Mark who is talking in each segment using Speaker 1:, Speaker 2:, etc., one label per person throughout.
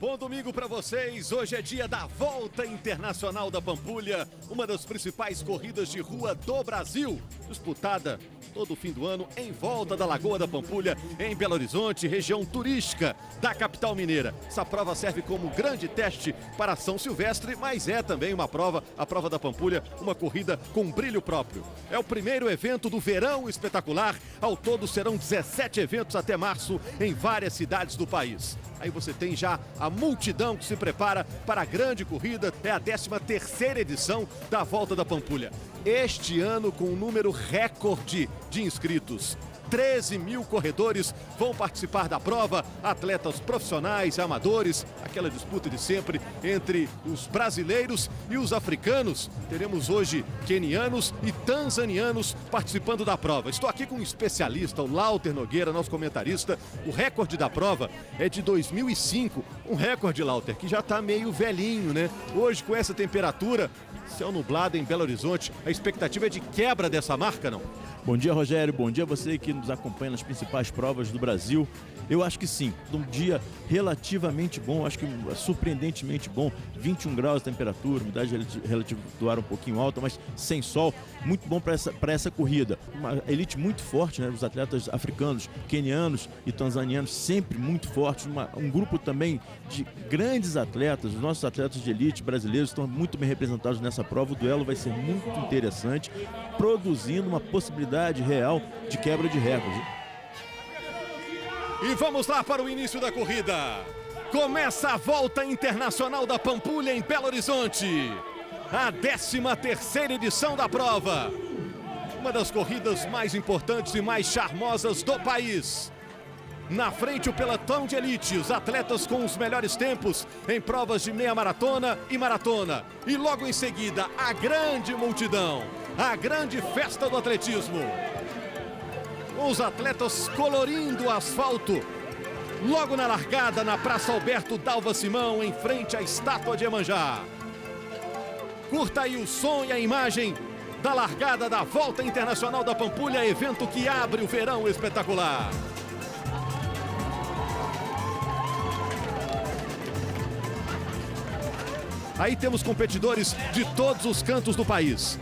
Speaker 1: Bom domingo para vocês. Hoje é dia da Volta Internacional da Pampulha, uma das principais corridas de rua do Brasil, disputada todo fim do ano em volta da Lagoa da Pampulha, em Belo Horizonte, região turística da capital mineira. Essa prova serve como grande teste para São Silvestre, mas é também uma prova, a prova da Pampulha, uma corrida com brilho próprio. É o primeiro evento do Verão Espetacular. Ao todo serão 17 eventos até março em várias cidades do país. Aí você tem já a multidão que se prepara para a grande corrida. É a 13ª edição da Volta da Pampulha. Este ano com um número recorde de inscritos. 13 mil corredores vão participar da prova, atletas profissionais, amadores, aquela disputa de sempre entre os brasileiros e os africanos. Teremos hoje quenianos e tanzanianos participando da prova. Estou aqui com um especialista, o Lauter Nogueira, nosso comentarista. O recorde da prova é de 2005, um recorde, Lauter, que já está meio velhinho, né? Hoje, com essa temperatura, céu nublado em Belo Horizonte, a expectativa é de quebra dessa marca, não?
Speaker 2: Bom dia, Rogério. Bom dia a você que nos acompanha nas principais provas do Brasil. Eu acho que sim, um dia relativamente bom, acho que surpreendentemente bom. 21 graus de temperatura, umidade relativa do ar um pouquinho alta, mas sem sol. Muito bom para essa corrida. Uma elite muito forte, né? Os atletas africanos, quenianos e tanzanianos sempre muito fortes. Um grupo também de grandes atletas. Os nossos atletas de elite brasileiros estão muito bem representados nessa prova. O duelo vai ser muito interessante, produzindo uma possibilidade real de quebra de recorde.
Speaker 1: E vamos lá para o início da corrida. Começa a Volta Internacional da Pampulha em Belo Horizonte. A 13ª edição da prova. Uma das corridas mais importantes e mais charmosas do país. Na frente o pelotão de elite, os atletas com os melhores tempos em provas de meia maratona e maratona. E logo em seguida, a grande multidão, a grande festa do atletismo. Os atletas colorindo o asfalto. Logo na largada, na Praça Alberto Dalva Simão, em frente à estátua de Iemanjá. Curta aí o som e a imagem da largada da Volta Internacional da Pampulha, evento que abre o Verão Espetacular. Aí temos competidores de todos os cantos do país.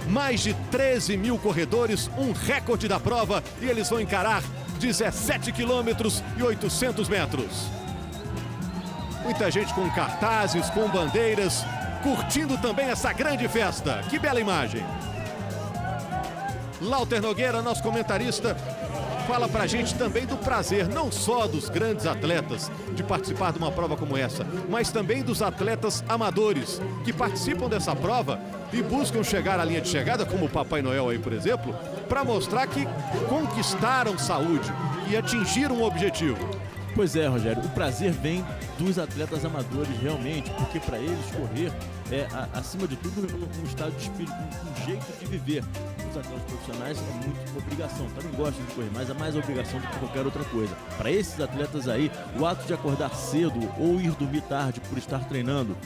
Speaker 1: Mais de 13 mil corredores, um recorde da prova, e eles vão encarar 17 quilômetros e 800 metros. Muita gente com cartazes, com bandeiras, curtindo também essa grande festa. Que bela imagem. Lauter Nogueira, nosso comentarista, fala pra gente também do prazer, não só dos grandes atletas de participar de uma prova como essa, mas também dos atletas amadores que participam dessa prova e buscam chegar à linha de chegada, como o Papai Noel aí, por exemplo, para mostrar que conquistaram saúde e atingiram um objetivo.
Speaker 2: Pois é, Rogério, o prazer vem dos atletas amadores realmente, porque para eles correr é, acima de tudo, um estado de espírito, um jeito de viver. Os atletas profissionais é muito obrigação, também gostam de correr, mas é mais obrigação do que qualquer outra coisa. Para esses atletas aí, o ato de acordar cedo ou ir dormir tarde por estar treinando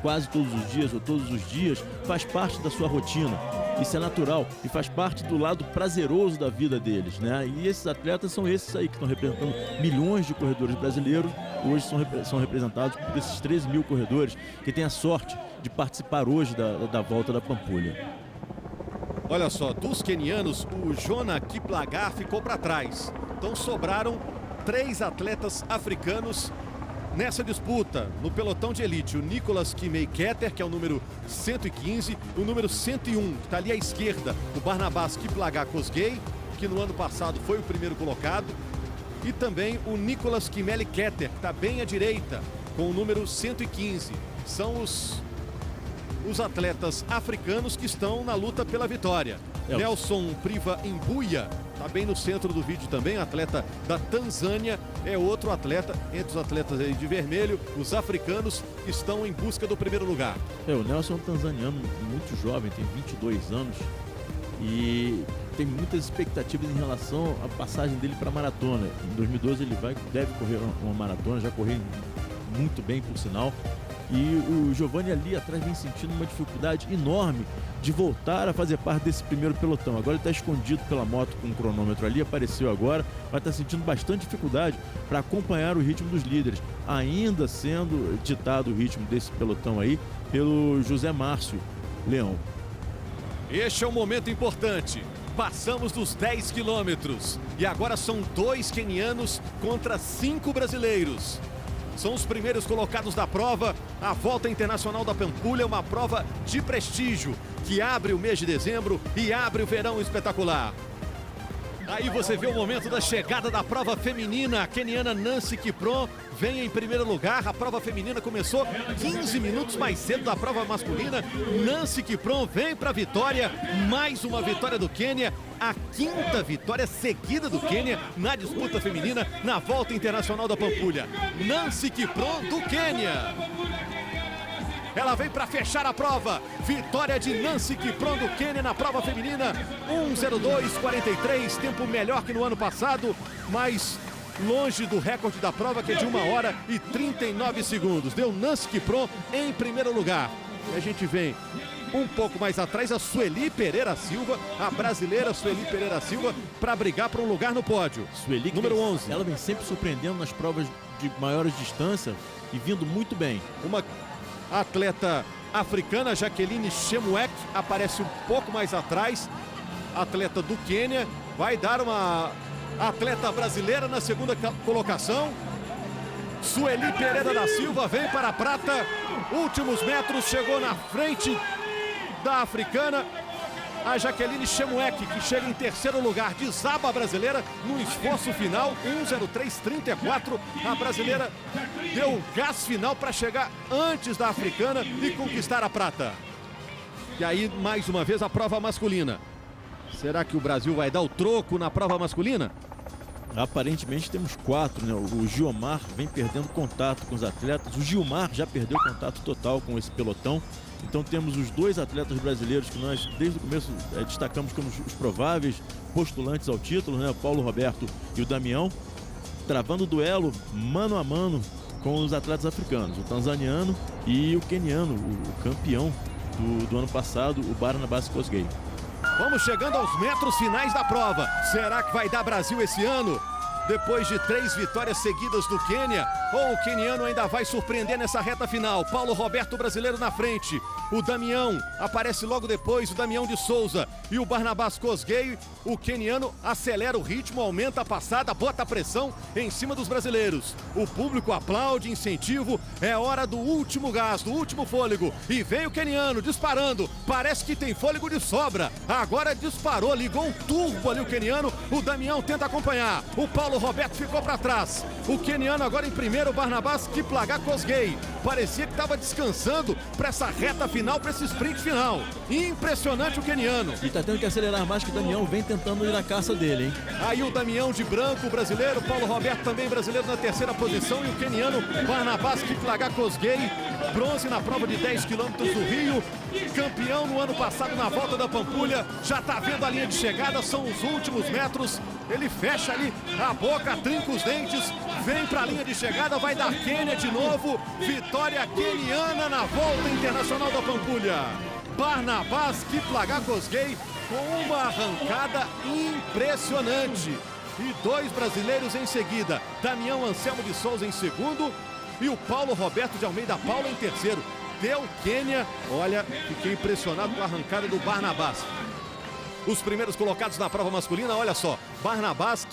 Speaker 2: quase todos os dias ou todos os dias, faz parte da sua rotina. Isso é natural e faz parte do lado prazeroso da vida deles, né? E esses atletas são esses aí que estão representando milhões de corredores brasileiros. Hoje são representados por esses 13 mil corredores que têm a sorte de participar hoje da Volta da Pampulha.
Speaker 1: Olha só, dos quenianos, o Jonah Kiplagat ficou para trás. Então sobraram 3 atletas africanos nessa disputa, no pelotão de elite. O Nicolas Kimei-Keter, que é o número 115, o número 101, que está ali à esquerda, o Barnabas Kiplagat Kosgei, que no ano passado foi o primeiro colocado, e também o Nicolas Kimeli-Keter, que está bem à direita, com o número 115. São os atletas africanos que estão na luta pela vitória. Nelson Priva Imbuya está bem no centro do vídeo também, atleta da Tanzânia, é outro atleta. Entre os atletas aí de vermelho, os africanos estão em busca do primeiro lugar.
Speaker 2: O Nelson é um tanzaniano muito jovem, tem 22 anos e tem muitas expectativas em relação à passagem dele para a maratona. Em 2012 ele deve correr uma maratona, já correu muito bem, por sinal. E o Giovanni ali atrás vem sentindo uma dificuldade enorme de voltar a fazer parte desse primeiro pelotão. Agora ele está escondido pela moto com o cronômetro ali, apareceu agora, mas está sentindo bastante dificuldade para acompanhar o ritmo dos líderes, ainda sendo ditado o ritmo desse pelotão aí pelo José Márcio Leão.
Speaker 1: Este é um momento importante. Passamos dos 10 quilômetros e agora são 2 quenianos contra 5 brasileiros. São os primeiros colocados da prova. A Volta Internacional da Pampulha é uma prova de prestígio que abre o mês de dezembro e abre o verão espetacular. Aí você vê o momento da chegada da prova feminina. A queniana Nancy Kiprono vem em primeiro lugar. A prova feminina começou 15 minutos mais cedo da prova masculina. Nancy Kiprono vem para a vitória. Mais uma vitória do Quênia. A 5ª vitória seguida do Quênia na disputa feminina na Volta Internacional da Pampulha. Nancy Kiprono do Quênia. Ela vem para fechar a prova. Vitória de Nancy Kiprono do Quênia na prova feminina. 1:02:43, tempo melhor que no ano passado, mas longe do recorde da prova, que é de 1 hora e 39 segundos. Deu Nancy Kiprono em primeiro lugar. E a gente vem um pouco mais atrás a Sueli Pereira Silva, a brasileira Sueli Pereira Silva, para brigar por um lugar no pódio.
Speaker 2: Sueli,
Speaker 1: número 11.
Speaker 2: Ela vem sempre surpreendendo nas provas de maiores distâncias e vindo muito bem.
Speaker 1: Uma atleta africana, Jacqueline Chemuek, aparece um pouco mais atrás. Atleta do Quênia, vai dar uma atleta brasileira na segunda colocação. Sueli Pereira da Silva vem para a prata. Últimos metros, chegou na frente da africana. A Jacqueline Chemuek, que chega em terceiro lugar, desaba a brasileira no esforço final, 1:03:34. A brasileira deu o gás final para chegar antes da africana e conquistar a prata. E aí, mais uma vez, a prova masculina. Será que o Brasil vai dar o troco na prova masculina?
Speaker 2: Aparentemente temos 4, né? O Giomar vem perdendo contato com os atletas. O Gilmar já perdeu contato total com esse pelotão. Então temos os 2 atletas brasileiros que nós desde o começo destacamos como os prováveis postulantes ao título, né? O Paulo Roberto e o Damião, travando o duelo mano a mano com os atletas africanos, o tanzaniano e o queniano, o campeão do ano passado, o Barnabas Kosgei.
Speaker 1: Vamos chegando aos metros finais da prova. Será que vai dar Brasil esse ano? Depois de 3 vitórias seguidas do Quênia, ou o queniano ainda vai surpreender nessa reta final? Paulo Roberto, brasileiro, na frente. O Damião aparece logo depois, o Damião de Souza. E o Barnabas Kosgei, o queniano, acelera o ritmo, aumenta a passada, bota a pressão em cima dos brasileiros. O público aplaude, incentivo, é hora do último gás, do último fôlego. E vem o queniano disparando, parece que tem fôlego de sobra. Agora disparou, ligou um turbo ali o queniano, o Damião tenta acompanhar. O Paulo Roberto ficou para trás. O queniano agora em primeiro, o Barnabas Kosgei. Parecia que estava descansando para essa reta final, para esse sprint final. Impressionante o queniano.
Speaker 2: E tá tendo que acelerar mais, que o Damião vem tentando ir na caça dele, hein?
Speaker 1: Aí o Damião de branco, brasileiro. Paulo Roberto também brasileiro na terceira posição. E o queniano Barnabas Kosgei, bronze na prova de 10 quilômetros do Rio. Campeão no ano passado na Volta da Pampulha. Já tá vendo a linha de chegada, são os últimos metros. Ele fecha ali a boca, trinca os dentes, vem para a linha de chegada, vai dar Quênia de novo. Vitória queniana na Volta Internacional da Pampulha. Barnabas Kosgei com uma arrancada impressionante. E 2 brasileiros em seguida. Damião Anselmo de Souza em segundo e o Paulo Roberto de Almeida Paula em terceiro. Deu Quênia. Olha, fiquei impressionado com a arrancada do Barnabas. Os primeiros colocados na prova masculina, olha só. Barnabas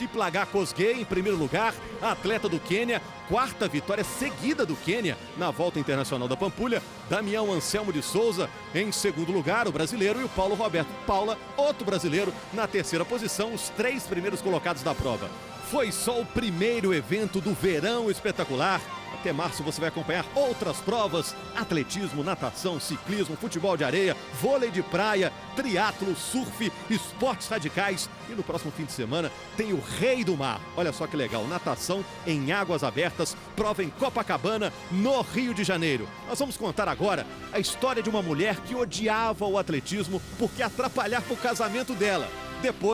Speaker 1: Kosgei em primeiro lugar, atleta do Quênia. 4ª vitória seguida do Quênia na Volta Internacional da Pampulha. Damião Anselmo de Souza em segundo lugar, o brasileiro. E o Paulo Roberto Paula, outro brasileiro, na terceira posição. Os 3 primeiros colocados da prova. Foi só o primeiro evento do verão espetacular. Até março você vai acompanhar outras provas: atletismo, natação, ciclismo, futebol de areia, vôlei de praia, triatlo, surf, esportes radicais. E no próximo fim de semana tem o Rei do Mar. Olha só que legal, natação em águas abertas, prova em Copacabana, no Rio de Janeiro. Nós vamos contar agora a história de uma mulher que odiava o atletismo porque atrapalhava o casamento dela. Depois